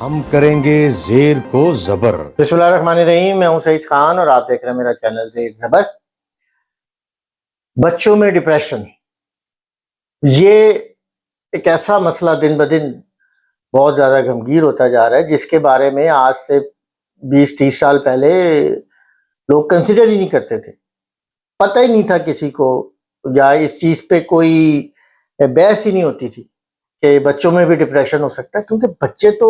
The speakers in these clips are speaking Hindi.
हम करेंगे ज़ेर को ज़बर। बिस्मिल्लाहिर्रहमानिर्रहीम। मैं हूं सईद खान और आप देख रहे हैं मेरा चैनल ज़ेर ज़बर। बच्चों में डिप्रेशन ये एक ऐसा मसला दिन ब दिन बहुत ज़्यादा गंभीर होता जा रहा है, जिसके बारे में आज से 20-30 साल पहले लोग कंसिडर ही नहीं करते थे। पता ही नहीं था किसी को, या इस चीज़ पे कोई बहस ही नहीं होती थी कि बच्चों में भी डिप्रेशन हो सकता है, क्योंकि बच्चे तो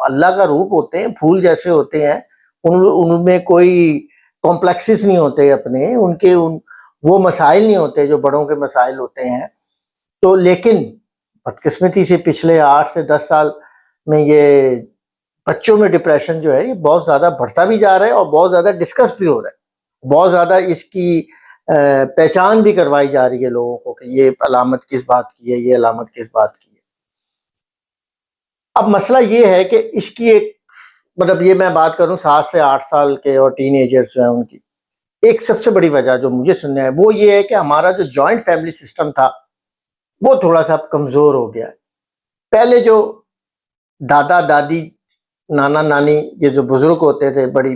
अल्लाह का रूप होते हैं, फूल जैसे होते हैं। उनमें कोई कॉम्प्लेक्सेस नहीं होते अपने, उनके वो मसाइल नहीं होते जो बड़ों के मसाइल होते हैं। तो लेकिन बदकिस्मती से पिछले 8 से 10 साल में ये बच्चों में डिप्रेशन जो है ये बहुत ज़्यादा बढ़ता भी जा रहा है और बहुत ज़्यादा डिस्कस भी हो रहा है। बहुत ज़्यादा इसकी पहचान भी करवाई जा रही है लोगों को कि ये अलामत किस बात की है, ये अलामत किस बात की है। अब मसला ये है कि इसकी एक मतलब ये मैं बात करूं 7 से 8 साल के और टीनेजर्स जो हैं उनकी, एक सबसे बड़ी वजह जो मुझे सुनना है वो ये है कि हमारा जो जॉइंट फैमिली सिस्टम था वो थोड़ा सा कमज़ोर हो गया है। पहले जो दादा दादी, नाना नानी, ये जो बुजुर्ग होते थे, बड़ी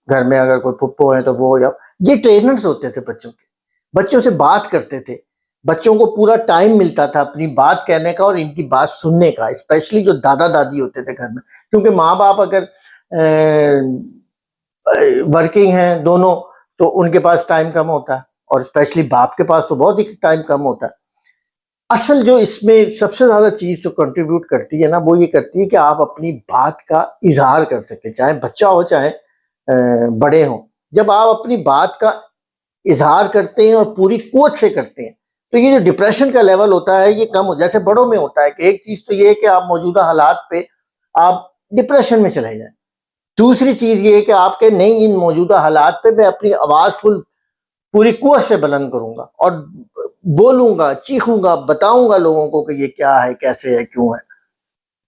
घर में अगर कोई फुप्पो है तो वो, या ये ट्रेनर्स होते थे बच्चों के, बच्चों से बात करते थे, बच्चों को पूरा टाइम मिलता था अपनी बात कहने का और इनकी बात सुनने का। स्पेशली जो दादा दादी होते थे घर में, क्योंकि माँ बाप अगर वर्किंग हैं दोनों तो उनके पास टाइम कम होता है, और स्पेशली बाप के पास तो बहुत ही टाइम कम होता है। असल जो इसमें सबसे ज़्यादा चीज़ जो कंट्रीब्यूट करती है ना, वो ये करती है कि आप अपनी बात का इजहार कर सकें, चाहे बच्चा हो चाहे बड़े हों। जब आप अपनी बात का इजहार करते हैं और पूरी कोच से करते हैं, तो ये जो डिप्रेशन का लेवल होता है ये कम हो, जैसे बड़ों में होता है कि एक चीज़ तो ये है कि आप मौजूदा हालात पे आप डिप्रेशन में चले जाएं। दूसरी चीज़ ये है कि आपके नहीं, इन मौजूदा हालात पे मैं अपनी आवाज़ पूरी कुव्वत से बुलंद करूंगा और बोलूंगा, चीखूंगा, बताऊंगा लोगों को कि ये क्या है, कैसे है, क्यों है।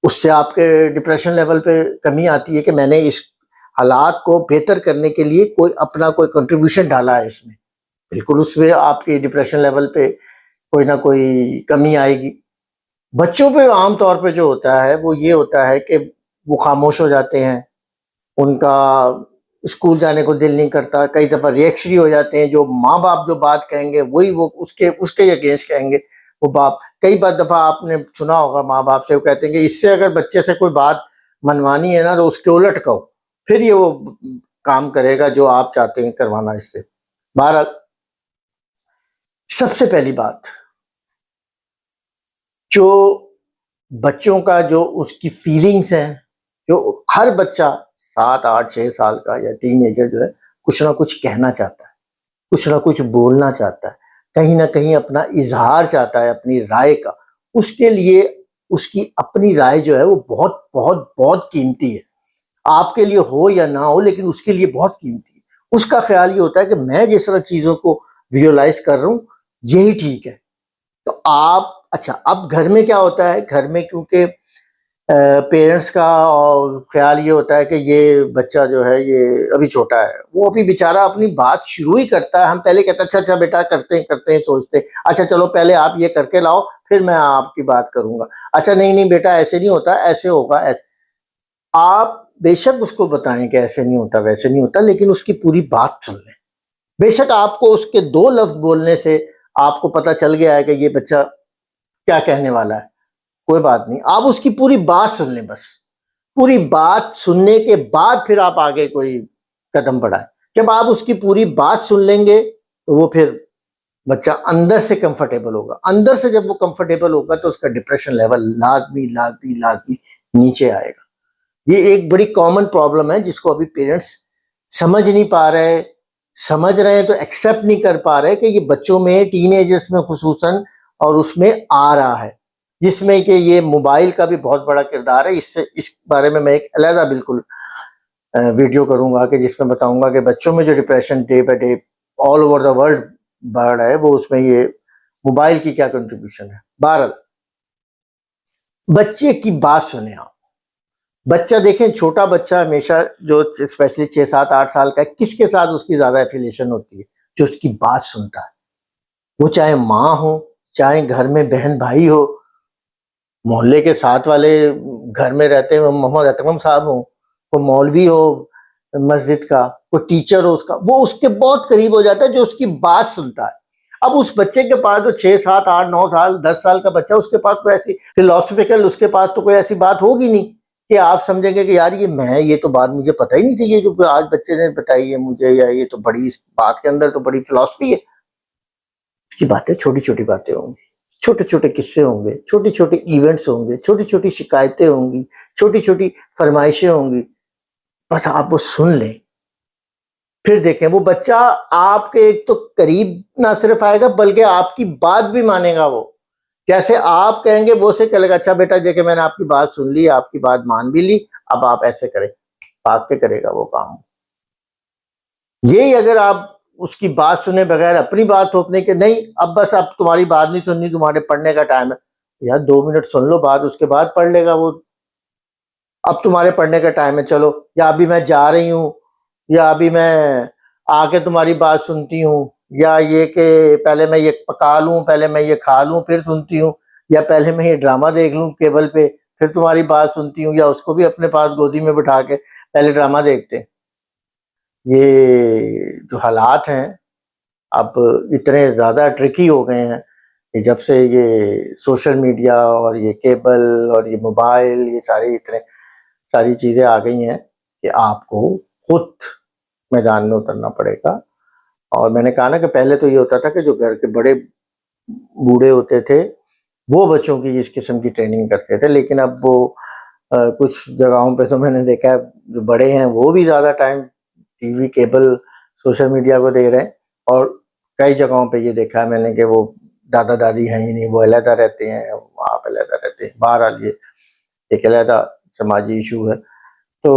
उससे आपके डिप्रेशन लेवल पे कमी आती है कि मैंने इस हालात को बेहतर करने के लिए अपना कोई कंट्रीब्यूशन डाला है इसमें। बिल्कुल उसमें आपके डिप्रेशन लेवल पे कोई ना कोई कमी आएगी। बच्चों पे आमतौर पे जो होता है वो ये होता है कि वो खामोश हो जाते हैं, उनका स्कूल जाने को दिल नहीं करता, कई दफ़ा रिएक्शनरी हो जाते हैं। जो माँ बाप जो बात कहेंगे वही वो उसके अगेंस्ट कहेंगे वो बाप। कई बार दफ़ा आपने सुना होगा माँ बाप से वो कहते हैं कि इससे अगर बच्चे से कोई बात मनवानी है ना तो उसके उलट कहो, फिर ये वो काम करेगा जो आप चाहते हैं करवाना इससे। बहरहाल, सबसे पहली बात, जो बच्चों का जो उसकी फीलिंग्स हैं, जो हर बच्चा 7, 8, 6 साल का या टीनेजर जो है कुछ ना कुछ कहना चाहता है, कुछ ना कुछ बोलना चाहता है, कहीं ना कहीं अपना इजहार चाहता है अपनी राय का। उसके लिए उसकी अपनी राय जो है वो बहुत बहुत बहुत कीमती है। आपके लिए हो या ना हो, लेकिन उसके लिए बहुत कीमती है। उसका ख्याल ये होता है कि मैं जिस तरह चीज़ों को विजुअलाइज कर रहा हूँ यही ठीक है। तो आप, अच्छा, अब घर में क्या होता है, घर में क्योंकि पेरेंट्स का और ख्याल ये होता है कि ये बच्चा जो है ये अभी छोटा है, वो अभी बेचारा अपनी बात शुरू ही करता है। हम पहले कहते हैं अच्छा अच्छा बेटा, करते हैं सोचते हैं, अच्छा चलो पहले आप ये करके लाओ फिर मैं आपकी बात करूंगा। अच्छा नहीं नहीं बेटा ऐसे नहीं होता, ऐसे होगा, ऐसे। आप बेशक उसको बताएं कि ऐसे नहीं होता वैसे नहीं होता, लेकिन उसकी पूरी बात सुन लें। बेशक आपको उसके 2 लफ्ज बोलने से आपको पता चल गया है कि ये बच्चा क्या कहने वाला है, कोई बात नहीं, आप उसकी पूरी बात सुन लें। बस पूरी बात सुनने के बाद फिर आप आगे कोई कदम बढ़ाएं। जब आप उसकी पूरी बात सुन लेंगे तो वो फिर बच्चा अंदर से कंफर्टेबल होगा। अंदर से जब वो कंफर्टेबल होगा तो उसका डिप्रेशन लेवल लाजमी लाजमी लाजमी नीचे आएगा। ये एक बड़ी कॉमन प्रॉब्लम है जिसको अभी पेरेंट्स समझ नहीं पा रहे, समझ रहे हैं तो एक्सेप्ट नहीं कर पा रहे कि ये बच्चों में, टीनेजर्स में खुसूसन और उसमें आ रहा है, जिसमें कि ये मोबाइल का भी बहुत बड़ा किरदार है। इस बारे में मैं एक अलहदा बिल्कुल वीडियो करूंगा कि जिसमें बताऊंगा कि बच्चों में जो depression day by day all over the world बढ़ रहा है वो उसमें ये मोबाइल की क्या कंट्रीब्यूशन है। बहरहाल, बच्चे की बात सुने आप। बच्चा देखें, छोटा बच्चा हमेशा जो स्पेशली 6, 7, 8 साल का है, किसके साथ उसकी ज्यादा एफिलिएशन होती है? जो उसकी बात सुनता है। वो चाहे माँ हो, चाहे घर में बहन भाई हो, मोहल्ले के साथ वाले घर में रहते हैं, मोहम्मद अकरम साहब हो, कोई मौलवी हो मस्जिद का, कोई टीचर हो उसका, वो उसके बहुत करीब हो जाता है जो उसकी बात सुनता है। अब उस बच्चे के पास जो 6, 7, 8, 9 साल 10 साल का बच्चा, उसके पास कोई ऐसी फिलोसफिकल, उसके पास तो कोई ऐसी बात होगी नहीं कि आप समझेंगे कि यार ये तो बात मुझे पता ही नहीं थी, ये जो आज बच्चे ने बताई है मुझे, या ये तो बड़ी, इस बात के अंदर तो बड़ी फिलॉसफी है। उसकी बातें छोटी छोटी बातें होंगी, छोटे छोटे किस्से होंगे, छोटे छोटे इवेंट्स होंगे, छोटी छोटी शिकायतें होंगी, छोटी छोटी फरमाइशें होंगी, बस आप वो सुन लें। फिर देखें वो बच्चा आपके एक तो करीब ना सिर्फ आएगा, बल्कि आपकी बात भी मानेगा। वो जैसे आप कहेंगे वो से चलेगा, अच्छा बेटा देखे मैंने आपकी बात सुन ली, आपकी बात मान भी ली, अब आप ऐसे करें, भाग के करेगा वो काम। यही अगर आप उसकी बात सुने बगैर अपनी बात थोपने के, नहीं अब बस अब तुम्हारी बात नहीं सुननी, तुम्हारे पढ़ने का टाइम है, यार 2 मिनट सुन लो बात, उसके बाद पढ़ लेगा वो। अब तुम्हारे पढ़ने का टाइम है, चलो, या अभी मैं जा रही हूँ, या अभी मैं आके तुम्हारी बात सुनती हूँ, या ये कि पहले मैं ये पका लूँ, पहले मैं ये खा लूँ फिर सुनती हूँ, या पहले मैं ये ड्रामा देख लूँ केबल पे फिर तुम्हारी बात सुनती हूँ, या उसको भी अपने पास गोदी में बिठा के पहले ड्रामा देखते हैं। ये जो हालात हैं अब इतने ज़्यादा ट्रिकी हो गए हैं कि जब से ये सोशल मीडिया और ये केबल और ये मोबाइल, ये सारी चीज़ें आ गई हैं कि आपको खुद मैदान में उतरना पड़ेगा। और मैंने कहा ना कि पहले तो ये होता था कि जो घर के बड़े बूढ़े होते थे, वो बच्चों की इस किस्म की ट्रेनिंग करते थे, लेकिन अब वो कुछ जगहों पे तो मैंने देखा है जो बड़े हैं वो भी ज़्यादा time TV, cable, social media को दे रहे हैं। और कई जगहों पे ये देखा है मैंने कि वो दादा-दादी हैं ही नहीं, वो अलहदा रहते हैं, आप अलहदा रहते हैं। बहरहाल ये एक अलहदा समाजी इशू है। तो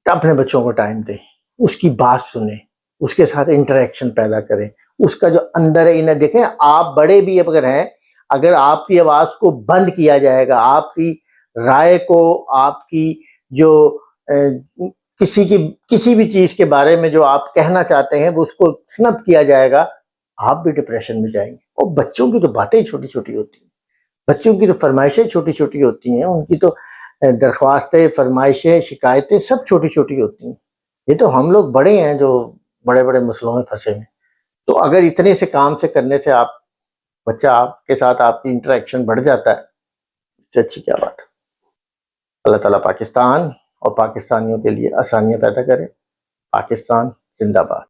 अपने बच्चों को टाइम दें, उसकी बात सुनें, उसके साथ इंटरेक्शन पैदा करें, उसका जो अंदर है इन्हें देखें। आप बड़े भी अगर हैं, अगर आपकी आवाज़ को बंद किया जाएगा, आपकी राय को, आपकी जो किसी भी चीज़ के बारे में जो आप कहना चाहते हैं, वो उसको स्नब किया जाएगा, आप भी डिप्रेशन में जाएँगे। और बच्चों की तो बातें ही छोटी-छोटी होती हैं, बच्चों की तो फरमाइशें छोटी-छोटी होती हैं, उनकी तो दरख्वास्तें, फरमाइशें, शिकायतें सब छोटी-छोटी होती हैं। ये तो हम लोग बड़े हैं जो बड़े-बड़े मसलों में फँसे हैं। तो अगर इतने से काम से करने से आप बच्चा आपके साथ आपकी इंटरेक्शन बढ़ जाता है, इससे अच्छी क्या बात है। अल्लाह ताला पाकिस्तान और पाकिस्तानियों के लिए आसानियाँ पैदा करे। पाकिस्तान ज़िंदाबाद।